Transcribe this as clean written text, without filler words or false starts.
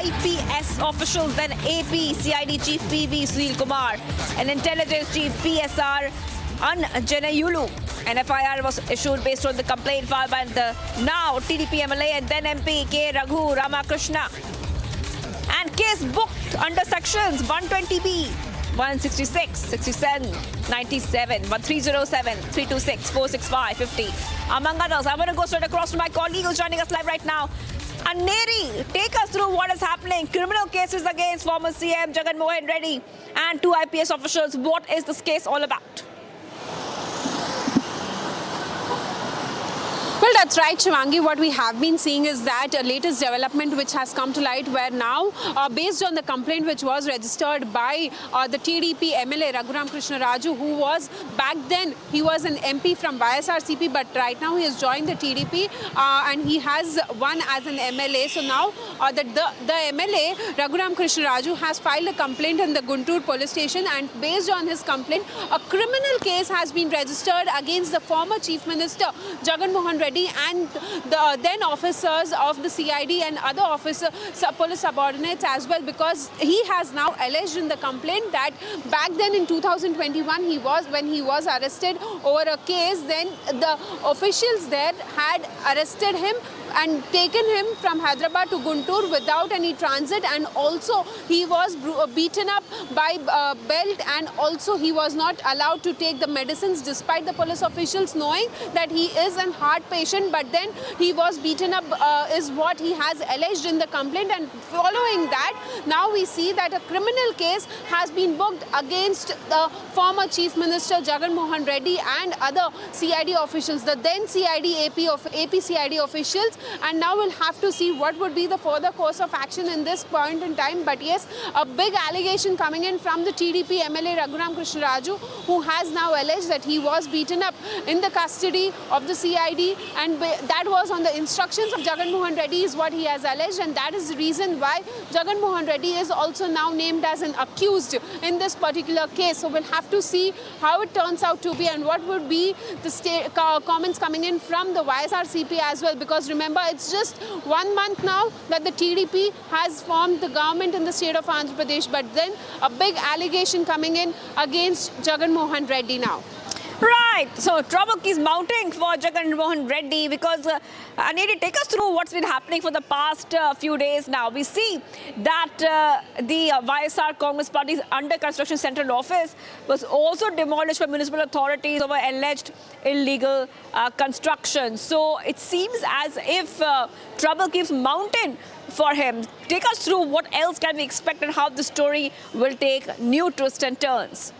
IPS officials, then AP CID Chief PV Sunil Kumar, and Intelligence Chief PSR Anjaneyulu. An FIR was issued based on the complaint filed by the now TDP MLA and then MP K. Raghu Ramakrishna. And case booked under sections 120B, 166, 67, 97, 1307, 326, 465, 50. Among others, I'm going to go straight across to my colleague who's joining us live right now. Anneri, take us through what is happening. Criminal cases against former CM Jagan Mohan Reddy and 2 IPS officials. What is this case all about? Well, that's right, Shivangi. What we have been seeing is that latest development which has come to light where now, based on the complaint which was registered by the TDP MLA Raghuram Krishna Raju, who was back then, he was an MP from YSRCP, but right now he has joined the TDP and he has won as an MLA. So now the MLA Raghuram Krishna Raju has filed a complaint in the Guntur police station, and based on his complaint, a criminal case has been registered against the former Chief Minister Jagan Mohan Reddy and the then officers of the CID and other police subordinates as well, because he has now alleged in the complaint that back then in 2021 when he was arrested over a case, then the officials there had arrested him and taken him from Hyderabad to Guntur without any transit, and also he was beaten up by belt, and also he was not allowed to take the medicines despite the police officials knowing that he is an heart patient, but then he was beaten up is what he has alleged in the complaint. And following that, now we see that a criminal case has been booked against the former Chief Minister Jagan Mohan Reddy and other CID officials, the then CID AP CID officials. And now we'll have to see what would be the further course of action in this point in time. But yes, a big allegation coming in from the TDP MLA Raghuram Krishna Raju, who has now alleged that he was beaten up in the custody of the CID, and that was on the instructions of Jagan Mohan Reddy is what he has alleged, and that is the reason why Jagan Mohan Reddy is also now named as an accused in this particular case. So we'll have to see how it turns out to be and what would be the comments coming in from the YSRCP as well, because remember, it's just 1 month now that the TDP has formed the government in the state of Andhra Pradesh, but then a big allegation coming in against Jagan Mohan Reddy now. Right, so trouble keeps mounting for Jagan Mohan Reddy because Anneri, take us through what's been happening for the past few days now. We see that the YSR Congress Party's under construction central office was also demolished by municipal authorities over alleged illegal construction. So it seems as if trouble keeps mounting for him. Take us through what else can we expect and how the story will take new twists and turns.